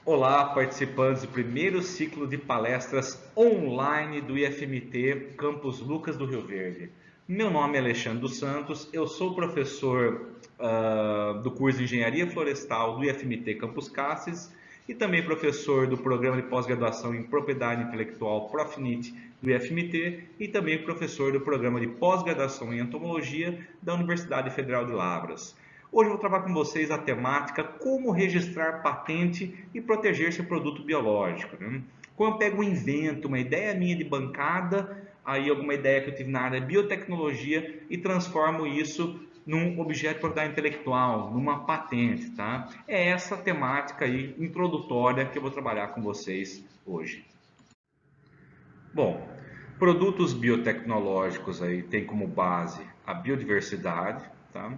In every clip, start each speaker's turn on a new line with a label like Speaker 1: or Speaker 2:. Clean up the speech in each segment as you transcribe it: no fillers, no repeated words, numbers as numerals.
Speaker 1: Olá, participantes do primeiro ciclo de palestras online do IFMT Campus Lucas do Rio Verde. Meu nome é Alexandre dos Santos, eu sou professor do curso de Engenharia Florestal do IFMT Campus Cassis e também professor do programa de pós-graduação em Propriedade Intelectual Profnit do IFMT e também professor do programa de pós-graduação em Entomologia da Universidade Federal de Lavras. Hoje eu vou trabalhar com vocês a temática como registrar patente e proteger seu produto biológico. Né? Quando eu pego um invento, uma ideia minha de bancada, aí alguma ideia que eu tive na área de biotecnologia e transformo isso num objeto de propriedade intelectual, numa patente, tá? É essa temática aí introdutória que eu vou trabalhar com vocês hoje. Bom, produtos biotecnológicos aí tem como base a biodiversidade, tá?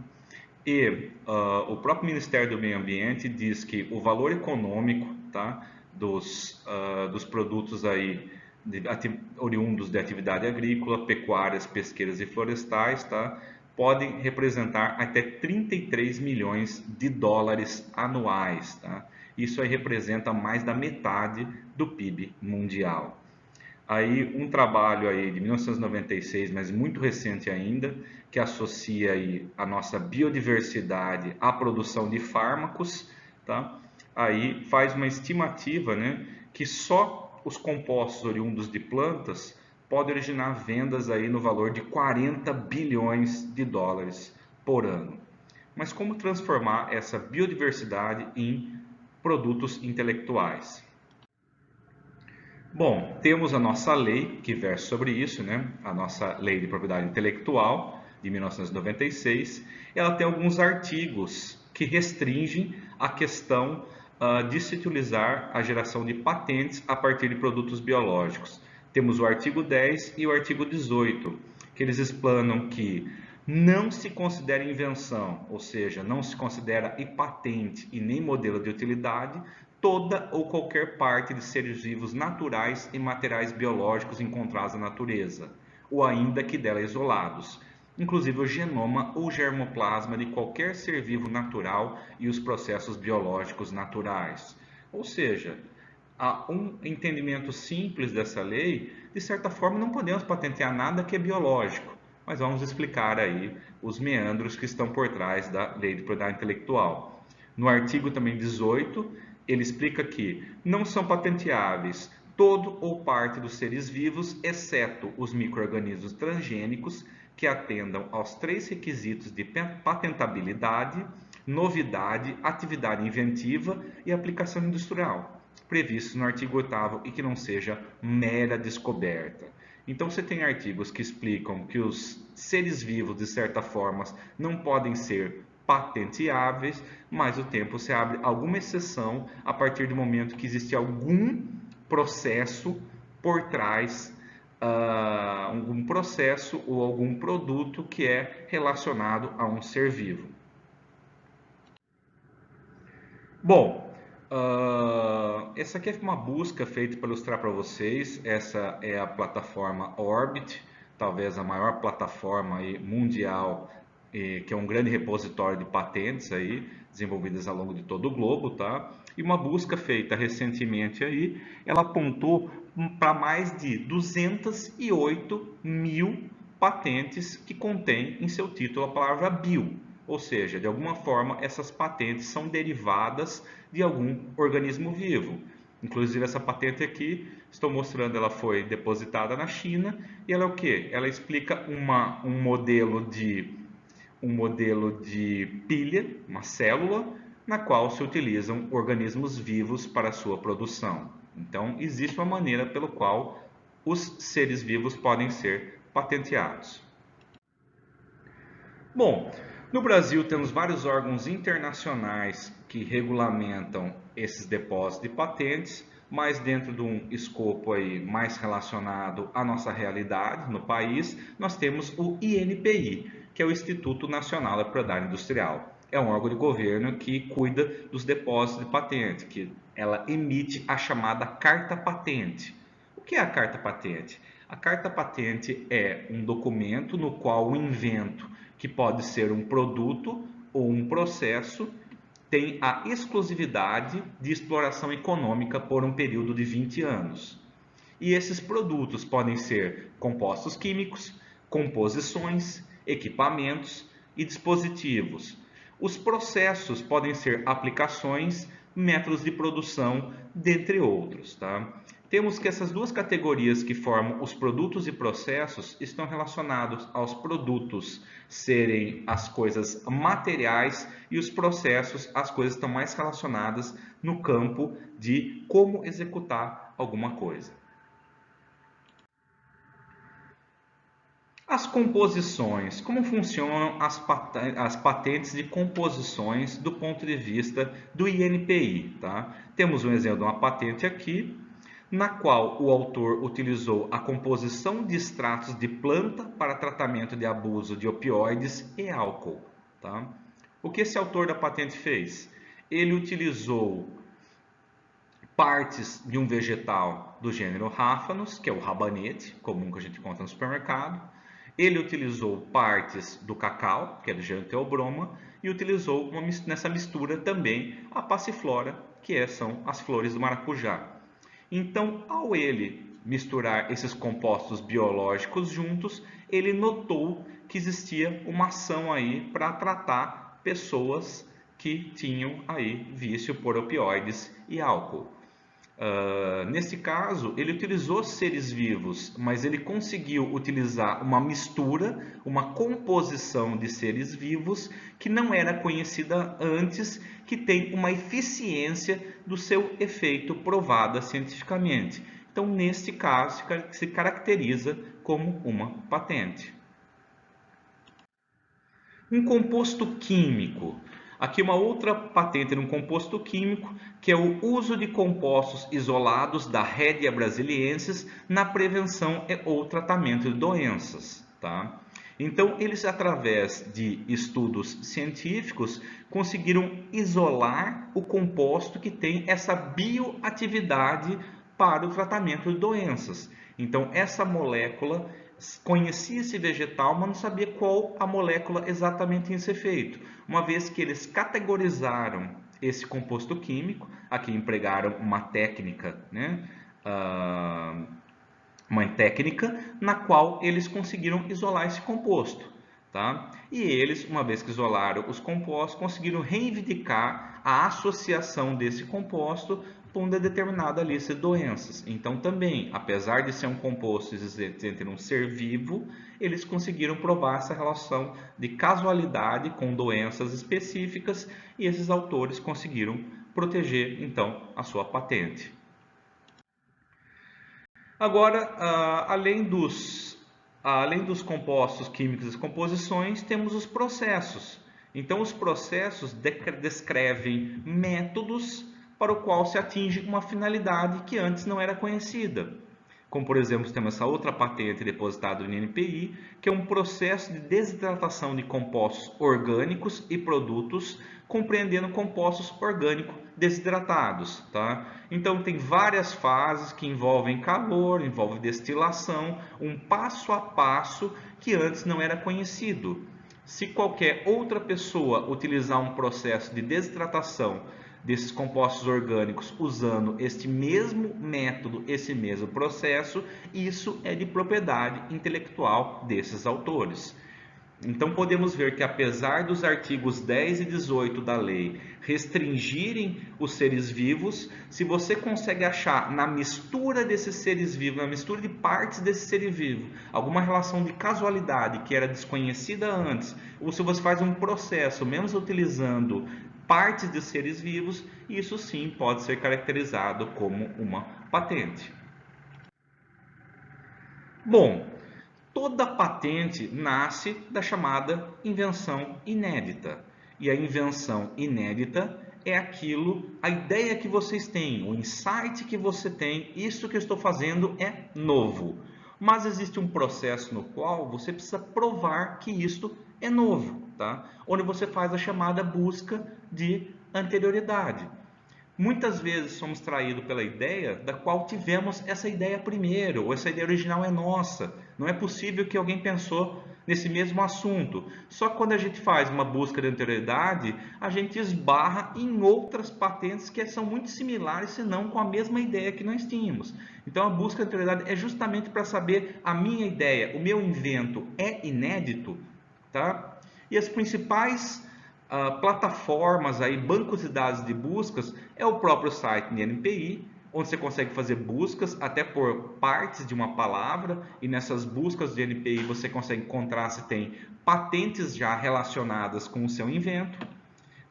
Speaker 1: E o próprio Ministério do Meio Ambiente diz que o valor econômico, tá, dos produtos aí oriundos de atividade agrícola, pecuárias, pesqueiras e florestais, tá, podem representar até 33 milhões de dólares anuais. Tá? Isso aí representa mais da metade do PIB mundial. Aí um trabalho aí de 1996, mas muito recente ainda, que associa aí a nossa biodiversidade à produção de fármacos, tá? Aí faz uma estimativa, né, que só os compostos oriundos de plantas podem originar vendas aí no valor de 40 bilhões de dólares por ano. Mas como transformar essa biodiversidade em produtos intelectuais? Bom, temos a nossa lei que versa sobre isso, né? A nossa Lei de Propriedade Intelectual de 1996. Ela tem alguns artigos que restringem a questão de se utilizar a geração de patentes a partir de produtos biológicos. Temos o artigo 10 e o artigo 18, que eles explanam que não se considera invenção, ou seja, não se considera patente e nem modelo de utilidade, toda ou qualquer parte de seres vivos naturais e materiais biológicos encontrados na natureza, ou ainda que dela isolados, inclusive o genoma ou germoplasma de qualquer ser vivo natural e os processos biológicos naturais. Ou seja, há um entendimento simples dessa lei, de certa forma não podemos patentear nada que é biológico, mas vamos explicar aí os meandros que estão por trás da lei de propriedade intelectual. No artigo também 18, ele explica que não são patenteáveis todo ou parte dos seres vivos, exceto os micro-organismos transgênicos que atendam aos 3 requisitos de patentabilidade, novidade, atividade inventiva e aplicação industrial, previstos no artigo 8º e que não seja mera descoberta. Então você tem artigos que explicam que os seres vivos, de certa forma, não podem ser patenteáveis, mas o tempo se abre alguma exceção a partir do momento que existe algum processo por trás, algum processo ou algum produto que é relacionado a um ser vivo. Bom, essa aqui é uma busca feita para ilustrar para vocês. Essa é a plataforma Orbit, talvez a maior plataforma aí mundial, que é um grande repositório de patentes aí, desenvolvidas ao longo de todo o globo, tá? E uma busca feita recentemente aí, ela apontou para mais de 208 mil patentes que contém em seu título a palavra bio. Ou seja, de alguma forma, essas patentes são derivadas de algum organismo vivo. Inclusive, essa patente aqui, estou mostrando, ela foi depositada na China e ela é o quê? Ela explica um modelo de pilha, uma célula, na qual se utilizam organismos vivos para a sua produção. Então, existe uma maneira pela qual os seres vivos podem ser patenteados. Bom, no Brasil temos vários órgãos internacionais que regulamentam esses depósitos de patentes, mas dentro de um escopo aí mais relacionado à nossa realidade no país, nós temos o INPI, que é o Instituto Nacional da Propriedade Industrial. É um órgão de governo que cuida dos depósitos de patente, que ela emite a chamada carta patente. O que é a carta patente? A carta patente é um documento no qual o invento, que pode ser um produto ou um processo, tem a exclusividade de exploração econômica por um período de 20 anos. E esses produtos podem ser compostos químicos, composições, equipamentos e dispositivos. Os processos podem ser aplicações, métodos de produção, dentre outros, tá? Temos que essas duas categorias que formam os produtos e processos estão relacionados aos produtos serem as coisas materiais e os processos, as coisas estão mais relacionadas no campo de como executar alguma coisa. As composições, como funcionam as patentes de composições do ponto de vista do INPI, tá? Temos um exemplo de uma patente aqui, na qual o autor utilizou a composição de extratos de planta para tratamento de abuso de opioides e álcool, tá? O que esse autor da patente fez? Ele utilizou partes de um vegetal do gênero Raphanus, que é o rabanete, comum que a gente encontra no supermercado. Ele utilizou partes do cacau, que é do gênero Theobroma, e utilizou nessa mistura também a passiflora, que são as flores do maracujá. Então, ao ele misturar esses compostos biológicos juntos, ele notou que existia uma ação aí para tratar pessoas que tinham aí vício por opioides e álcool. Nesse caso, ele utilizou seres vivos, mas ele conseguiu utilizar uma mistura, uma composição de seres vivos que não era conhecida antes, que tem uma eficiência do seu efeito provada cientificamente. Então, neste caso, se caracteriza como uma patente. Um composto químico. Aqui uma outra patente de um composto químico, que é o uso de compostos isolados da Rédia brasiliensis na prevenção ou tratamento de doenças, tá? Então, eles, através de estudos científicos, conseguiram isolar o composto que tem essa bioatividade para o tratamento de doenças. Então, essa molécula conhecia esse vegetal, mas não sabia qual a molécula exatamente ia ser feito. Uma vez que eles categorizaram esse composto químico, aqui empregaram uma técnica, né? Uma técnica na qual eles conseguiram isolar esse composto, tá? E eles, uma vez que isolaram os compostos, conseguiram reivindicar a associação desse composto com uma determinada lista de doenças. Então, também, apesar de ser um composto existente entre um ser vivo, eles conseguiram provar essa relação de casualidade com doenças específicas e esses autores conseguiram proteger, então, a sua patente. Agora, além dos compostos químicos e composições, temos os processos. Então, os processos descrevem métodos para o qual se atinge uma finalidade que antes não era conhecida. Como, por exemplo, temos essa outra patente depositada no INPI, que é um processo de desidratação de compostos orgânicos e produtos, compreendendo compostos orgânicos desidratados, tá? Então, tem várias fases que envolvem calor, envolvem destilação, um passo a passo que antes não era conhecido. Se qualquer outra pessoa utilizar um processo de desidratação desses compostos orgânicos usando este mesmo método, esse mesmo processo, isso é de propriedade intelectual desses autores. Então podemos ver que, apesar dos artigos 10 e 18 da lei restringirem os seres vivos, se você consegue achar na mistura desses seres vivos, na mistura de partes desse ser vivo, alguma relação de casualidade que era desconhecida antes, ou se você faz um processo, mesmo utilizando partes de seres vivos, isso sim pode ser caracterizado como uma patente. Bom, toda patente nasce da chamada invenção inédita. E a invenção inédita é aquilo, a ideia que vocês têm, o insight que você tem, isso que eu estou fazendo é novo. Mas existe um processo no qual você precisa provar que isto é novo, tá? Onde você faz a chamada busca de anterioridade. Muitas vezes somos traídos pela ideia da qual tivemos essa ideia primeiro, ou essa ideia original é nossa. Não é possível que alguém pensou nesse mesmo assunto. Só que quando a gente faz uma busca de anterioridade, a gente esbarra em outras patentes que são muito similares, se não com a mesma ideia que nós tínhamos. Então a busca de anterioridade é justamente para saber a minha ideia, o meu invento é inédito, tá? E as principais plataformas, aí, bancos de dados de buscas, é o próprio site NPI, onde você consegue fazer buscas até por partes de uma palavra, e nessas buscas de NPI você consegue encontrar se tem patentes já relacionadas com o seu invento.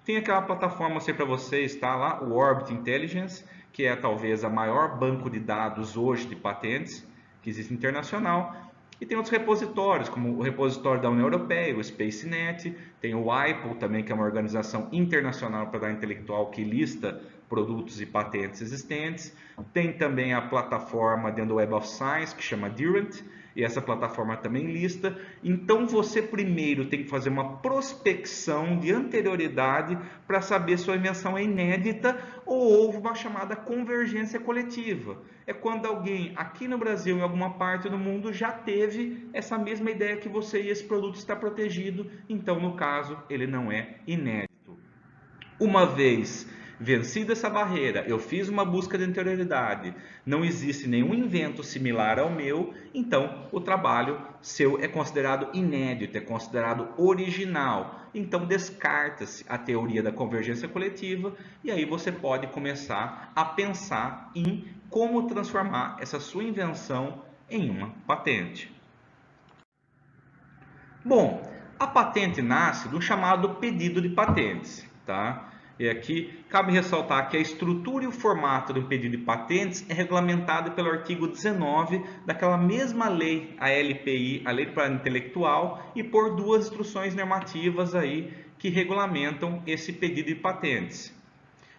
Speaker 1: Tem aquela plataforma, eu sei para você, está lá, o Orbit Intelligence, que é talvez a maior banco de dados hoje de patentes que existe internacional. E tem outros repositórios, como o repositório da União Europeia, o SpaceNet, tem o WIPO também, que é uma organização internacional para propriedade intelectual que lista produtos e patentes existentes. Tem também a plataforma dentro do Web of Science, que chama Durant, e essa plataforma também lista. Então você primeiro tem que fazer uma prospecção de anterioridade para saber se sua invenção é inédita ou houve uma chamada convergência coletiva. É quando alguém aqui no Brasil, em alguma parte do mundo, já teve essa mesma ideia que você e esse produto está protegido, então no caso ele não é inédito. Uma vez vencida essa barreira, eu fiz uma busca de anterioridade, não existe nenhum invento similar ao meu, então o trabalho seu é considerado inédito, é considerado original. Então descarta-se a teoria da convergência coletiva e aí você pode começar a pensar em como transformar essa sua invenção em uma patente. Bom, a patente nasce do chamado pedido de patentes, tá? E aqui cabe ressaltar que a estrutura e o formato do pedido de patentes é regulamentado pelo artigo 19 daquela mesma lei, a LPI, a Lei de Propriedade Intelectual, e por duas instruções normativas aí que regulamentam esse pedido de patentes.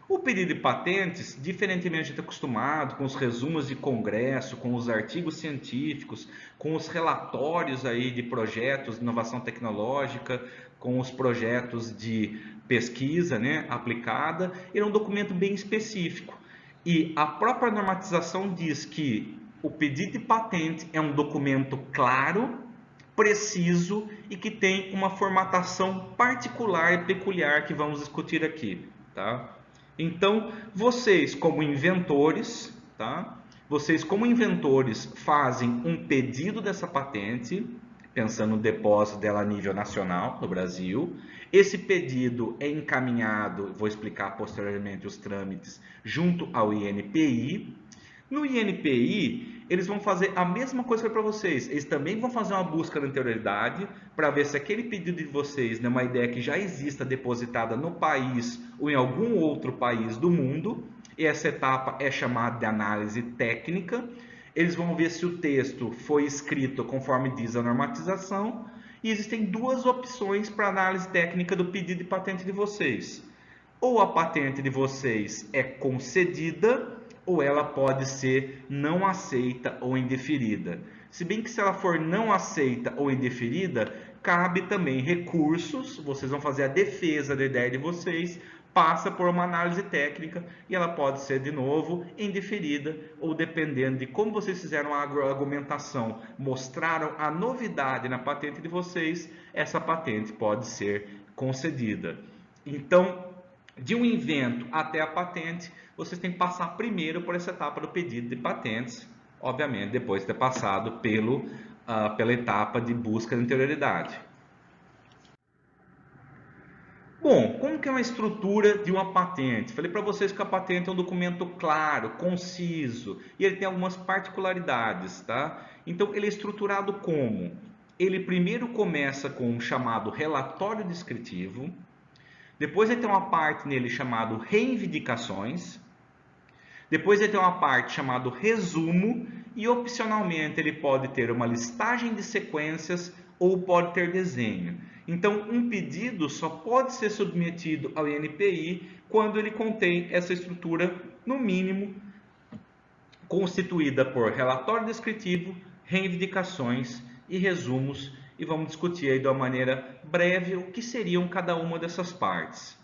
Speaker 1: O pedido de patentes, diferentemente a gente está acostumado com os resumos de congresso, com os artigos científicos, com os relatórios aí de projetos de inovação tecnológica, com os projetos de pesquisa, né, aplicada, ele é um documento bem específico. E a própria normatização diz que o pedido de patente é um documento claro, preciso e que tem uma formatação particular e peculiar que vamos discutir aqui, tá? Então, vocês como inventores, tá? Vocês como inventores fazem um pedido dessa patente, pensando no depósito dela a nível nacional no Brasil. Esse pedido é encaminhado, vou explicar posteriormente os trâmites, junto ao INPI. No INPI, eles vão fazer a mesma coisa que para vocês. Eles também vão fazer uma busca de anterioridade para ver se aquele pedido de vocês é uma ideia que já exista depositada no país ou em algum outro país do mundo. E essa etapa é chamada de análise técnica. Eles vão ver se o texto foi escrito conforme diz a normatização. E existem duas opções para análise técnica do pedido de patente de vocês. Ou a patente de vocês é concedida, ou ela pode ser não aceita ou indeferida. Se bem que se ela for não aceita ou indeferida, cabe também recursos, vocês vão fazer a defesa da ideia de vocês, passa por uma análise técnica e ela pode ser de novo indeferida ou dependendo de como vocês fizeram a argumentação, mostraram a novidade na patente de vocês, essa patente pode ser concedida. Então, de um invento até a patente, vocês têm que passar primeiro por essa etapa do pedido de patentes, obviamente depois de ter passado pela etapa de busca de anterioridade. Bom, como que é uma estrutura de uma patente? Falei para vocês que a patente é um documento claro, conciso, e ele tem algumas particularidades, tá? Então, ele é estruturado como? Ele primeiro começa com um chamado relatório descritivo, depois ele tem uma parte nele chamado reivindicações, depois ele tem uma parte chamado resumo e opcionalmente ele pode ter uma listagem de sequências ou pode ter desenho. Então um pedido só pode ser submetido ao INPI quando ele contém essa estrutura, no mínimo, constituída por relatório descritivo, reivindicações e resumos. E vamos discutir aí de uma maneira breve o que seriam cada uma dessas partes.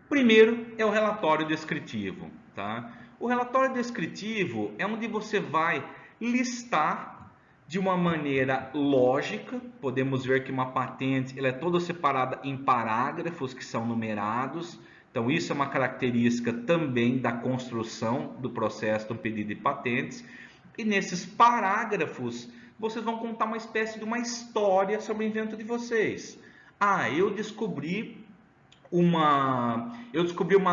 Speaker 1: Primeiro é o relatório descritivo, tá? O relatório descritivo é onde você vai listar de uma maneira lógica. Podemos ver que uma patente ela é toda separada em parágrafos que são numerados. Então, isso é uma característica também da construção do processo do pedido de patentes. E nesses parágrafos, vocês vão contar uma espécie de uma história sobre o invento de vocês. Eu descobri uma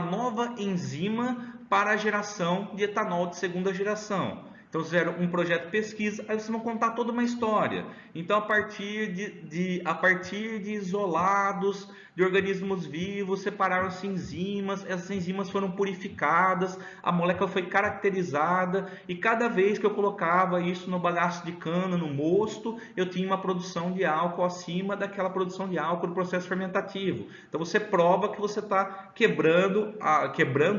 Speaker 1: nova enzima para a geração de etanol de segunda geração. Então, vocês fizeram um projeto de pesquisa, aí vocês vão contar toda uma história. Então, a partir de isolados, de organismos vivos, separaram-se enzimas, essas enzimas foram purificadas, a molécula foi caracterizada, e cada vez que eu colocava isso no bagaço de cana, no mosto, eu tinha uma produção de álcool acima daquela produção de álcool do processo fermentativo. Então, você prova que você está quebrando,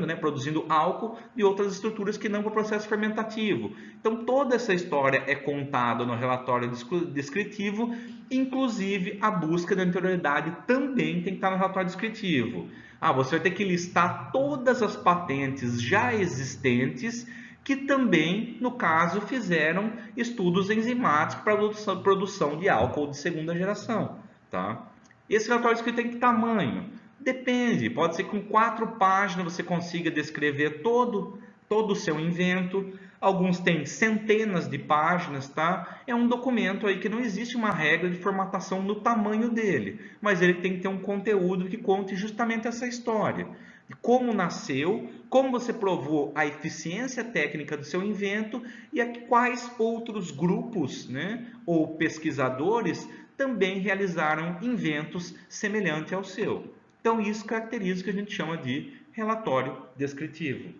Speaker 1: né, produzindo álcool de outras estruturas que não para o processo fermentativo. Então, toda essa história é contada no relatório descritivo, inclusive a busca da anterioridade também tem que estar no relatório descritivo. Você vai ter que listar todas as patentes já existentes que também, no caso, fizeram estudos enzimáticos para a produção de álcool de segunda geração. Tá? Esse relatório descritivo tem que tamanho? Depende, pode ser que com 4 páginas você consiga descrever todo o seu invento. Alguns têm centenas de páginas, tá? É um documento aí que não existe uma regra de formatação no tamanho dele, mas ele tem que ter um conteúdo que conte justamente essa história. De como nasceu, como você provou a eficiência técnica do seu invento e quais outros grupos, né, ou pesquisadores também realizaram inventos semelhantes ao seu. Então, isso caracteriza o que a gente chama de relatório descritivo.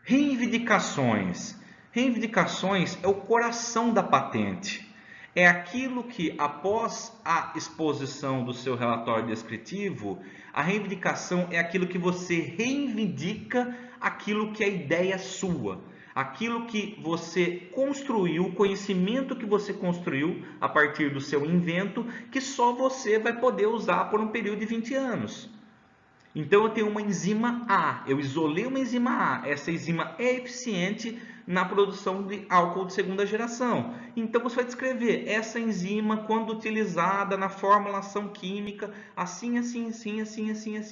Speaker 1: Reivindicações. Reivindicações é o coração da patente. É aquilo que, após a exposição do seu relatório descritivo, a reivindicação é aquilo que você reivindica aquilo que é ideia sua. Aquilo que você construiu, o conhecimento que você construiu a partir do seu invento, que só você vai poder usar por um período de 20 anos. Então, eu tenho uma enzima A, eu isolei uma enzima A, essa enzima é eficiente na produção de álcool de segunda geração. Então, você vai descrever essa enzima, quando utilizada na formulação química, assim,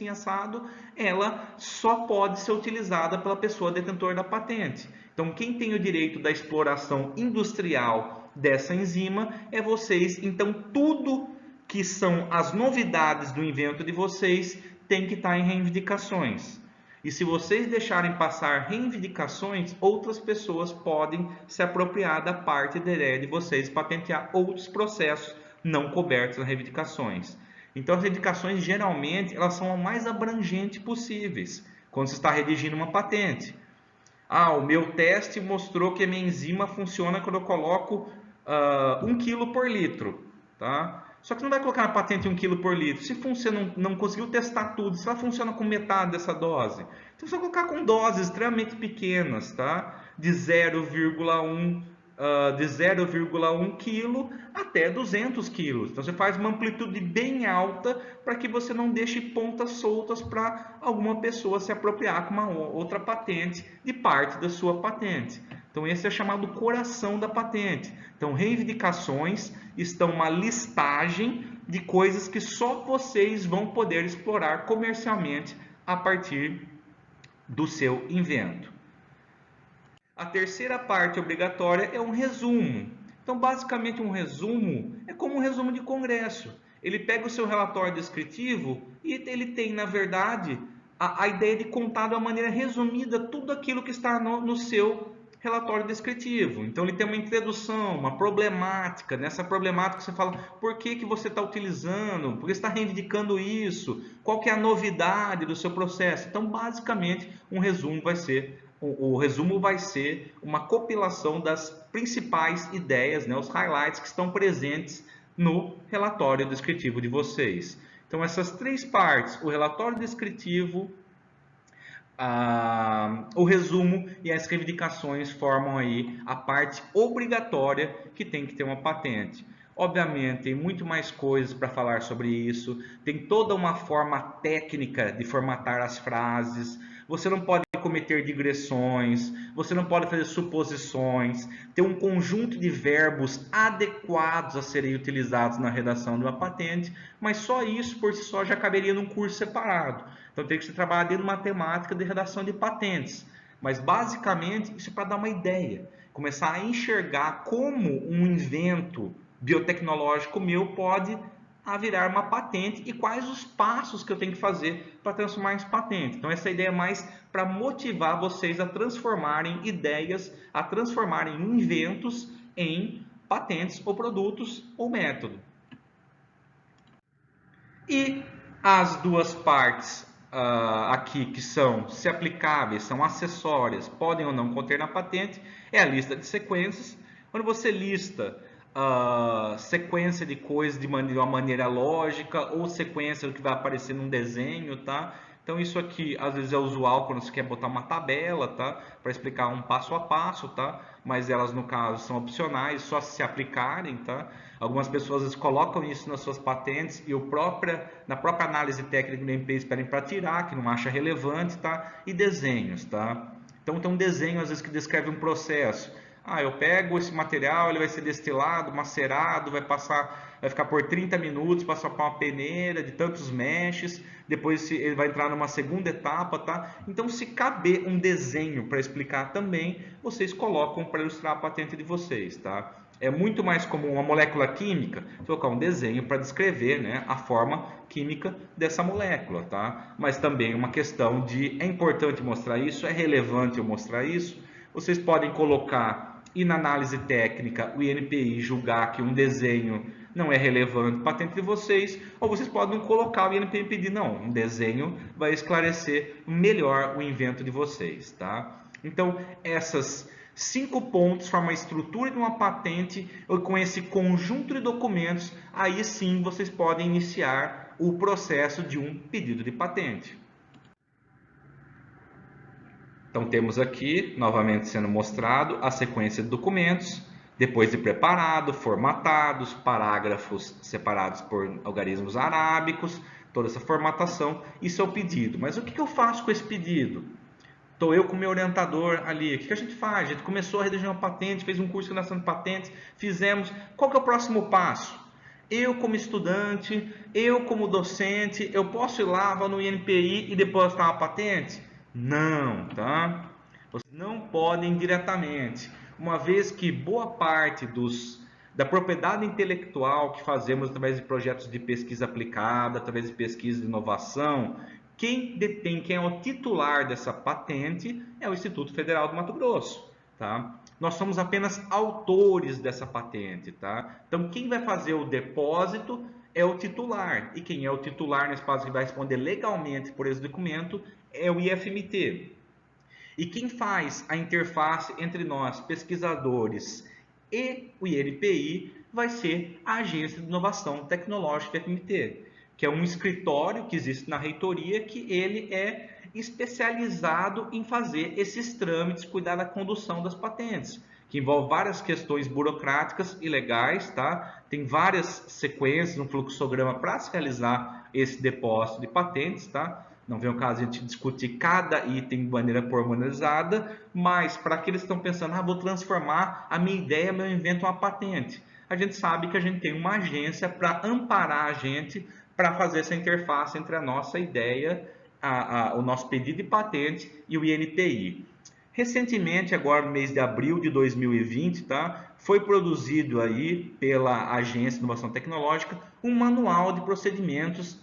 Speaker 1: assado, ela só pode ser utilizada pela pessoa detentora da patente. Então, quem tem o direito da exploração industrial dessa enzima é vocês. Então, tudo que são as novidades do invento de vocês tem que estar em reivindicações. E se vocês deixarem passar reivindicações, outras pessoas podem se apropriar da parte da ideia de vocês, patentear outros processos não cobertos nas reivindicações. Então, as reivindicações, geralmente, elas são as mais abrangentes possíveis, quando você está redigindo uma patente. O meu teste mostrou que a minha enzima funciona quando eu coloco 1 kg por litro. Tá? Só que não vai colocar na patente 1 kg por litro. Se você não conseguiu testar tudo, se ela funciona com metade dessa dose, então você vai colocar com doses extremamente pequenas, tá? De 0,1 kg até 200 kg. Então você faz uma amplitude bem alta para que você não deixe pontas soltas para alguma pessoa se apropriar com uma outra patente de parte da sua patente. Então, esse é chamado coração da patente. Então, reivindicações estão uma listagem de coisas que só vocês vão poder explorar comercialmente a partir do seu invento. A terceira parte obrigatória é um resumo. Então, basicamente, um resumo é como um resumo de congresso. Ele pega o seu relatório descritivo e ele tem, na verdade, a ideia de contar de uma maneira resumida tudo aquilo que está no seu relatório descritivo. Então, ele tem uma introdução, uma problemática. Nessa problemática você fala por que você está utilizando, por que você está reivindicando isso, qual que é a novidade do seu processo. Então, basicamente, o resumo vai ser uma compilação das principais ideias, né, os highlights que estão presentes no relatório descritivo de vocês. Então, essas 3 partes, o relatório descritivo, o resumo e as reivindicações formam aí a parte obrigatória que tem que ter uma patente. Obviamente, tem muito mais coisas para falar sobre isso, tem toda uma forma técnica de formatar as frases, você não pode cometer digressões, você não pode fazer suposições, ter um conjunto de verbos adequados a serem utilizados na redação de uma patente, mas só isso por si só já caberia num curso separado. Então tem que se trabalhar dentro de matemática de redação de patentes. Mas basicamente isso é para dar uma ideia, começar a enxergar como um invento biotecnológico meu pode virar uma patente e quais os passos que eu tenho que fazer para transformar isso em patente. Então essa ideia é mais para motivar vocês a transformarem ideias, a transformarem inventos em patentes ou produtos ou método. E as duas partes aqui que são se aplicáveis, são acessórias, podem ou não conter na patente, é a lista de sequências. Quando você lista sequência de coisas de uma maneira lógica ou sequência do que vai aparecer num desenho, tá? Então isso aqui às vezes é usual quando você quer botar uma tabela, tá? Para explicar um passo a passo, tá? Mas elas no caso são opcionais, só se aplicarem, tá? Algumas pessoas às vezes colocam isso nas suas patentes e na própria análise técnica do MP pedem para tirar, que não acha relevante, tá? E desenhos, tá? Então tem um desenho às vezes que descreve um processo. Eu pego esse material, ele vai ser destilado, macerado, vai ficar por 30 minutos, passar por uma peneira de tantos meshes, depois ele vai entrar numa segunda etapa, tá? Então, se caber um desenho para explicar também, vocês colocam para ilustrar a patente de vocês, tá? É muito mais comum uma molécula química colocar um desenho para descrever, né, a forma química dessa molécula, tá? Mas também uma questão é importante mostrar isso, é relevante eu mostrar isso. Vocês podem colocar e na análise técnica o INPI julgar que um desenho não é relevante para a patente de vocês, ou vocês podem colocar o INPI e pedir, não, um desenho vai esclarecer melhor o invento de vocês, tá? Então, essas 5 pontos formam a estrutura de uma patente, com esse conjunto de documentos, aí sim vocês podem iniciar o processo de um pedido de patente. Então temos aqui, novamente sendo mostrado, a sequência de documentos, depois de preparado, formatados, parágrafos separados por algarismos arábicos, toda essa formatação, isso é o pedido. Mas o que eu faço com esse pedido? Estou eu com o meu orientador ali, o que a gente faz? A gente começou a redigir uma patente, fez um curso de redação de patentes, fizemos. Qual que é o próximo passo? Eu como estudante, eu como docente, eu posso ir lá, vou no INPI e depositar uma patente? Não, tá? Vocês não podem diretamente, uma vez que boa parte da propriedade intelectual que fazemos através de projetos de pesquisa aplicada, através de pesquisa de inovação, quem detém, quem é o titular dessa patente é o Instituto Federal do Mato Grosso, tá? Nós somos apenas autores dessa patente, tá? Então, quem vai fazer o depósito é o titular. E quem é o titular nesse caso que vai responder legalmente por esse documento é o IFMT. E quem faz a interface entre nós, pesquisadores, e o INPI vai ser a Agência de Inovação Tecnológica IFMT, que é um escritório que existe na reitoria que ele é especializado em fazer esses trâmites, cuidar da condução das patentes, que envolve várias questões burocráticas e legais, tá? Tem várias sequências, um fluxograma para se realizar esse depósito de patentes, tá? Não vem o caso de a gente discutir cada item de maneira pormenorizada, mas para aqueles que estão pensando, vou transformar a minha ideia, meu invento em uma patente. A gente sabe que a gente tem uma agência para amparar a gente para fazer essa interface entre a nossa ideia, o nosso pedido de patente e o INPI. Recentemente, agora no mês de abril de 2020, tá, foi produzido aí pela Agência de Inovação Tecnológica um manual de procedimentos,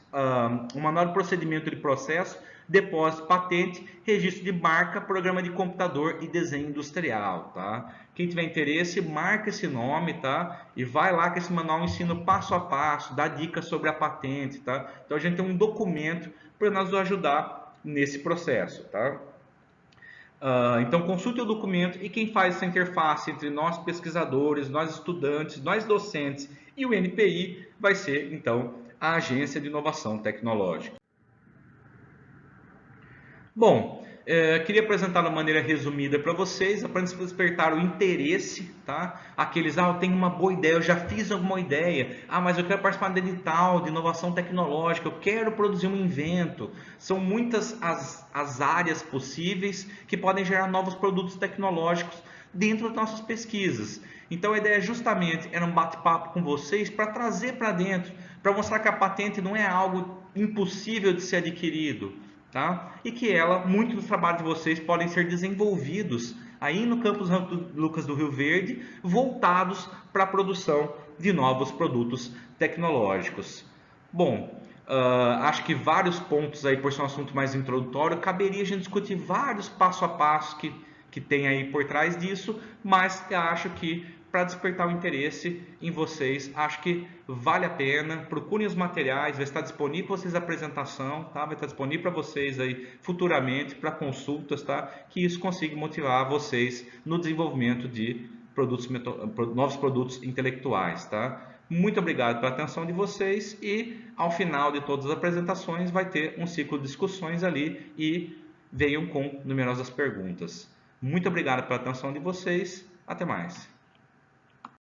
Speaker 1: um manual de procedimento de processo, depósito, patente, registro de marca, programa de computador e desenho industrial, tá? Quem tiver interesse, marca esse nome, tá? E vai lá que esse manual ensina o passo a passo, dá dicas sobre a patente, tá? Então a gente tem um documento para nos ajudar nesse processo, tá? Então consulte o documento e quem faz essa interface entre nós pesquisadores, nós estudantes, nós docentes e o INPI vai ser então a Agência de Inovação Tecnológica. Bom, Queria apresentar de maneira resumida para vocês, para despertar o interesse, tá? Aqueles, eu tenho uma boa ideia, eu já fiz alguma ideia, mas eu quero participar de edital, de inovação tecnológica, eu quero produzir um invento. São muitas as áreas possíveis que podem gerar novos produtos tecnológicos dentro das nossas pesquisas. Então a ideia justamente era um bate-papo com vocês para trazer para dentro, para mostrar que a patente não é algo impossível de ser adquirido, tá? E que muitos dos trabalhos de vocês podem ser desenvolvidos aí no campus Lucas do Rio Verde, voltados para a produção de novos produtos tecnológicos. Bom, acho que vários pontos aí, por ser um assunto mais introdutório, caberia a gente discutir vários passo a passo que tem aí por trás disso, mas eu acho que para despertar o interesse em vocês, acho que vale a pena. Procurem os materiais, vai estar disponível para vocês a apresentação, tá? Vai estar disponível para vocês aí futuramente para consultas, tá? Que isso consiga motivar vocês no desenvolvimento de novos produtos intelectuais, tá? Muito obrigado pela atenção de vocês e ao final de todas as apresentações vai ter um ciclo de discussões ali e venham com numerosas perguntas. Muito obrigado pela atenção de vocês. Até mais.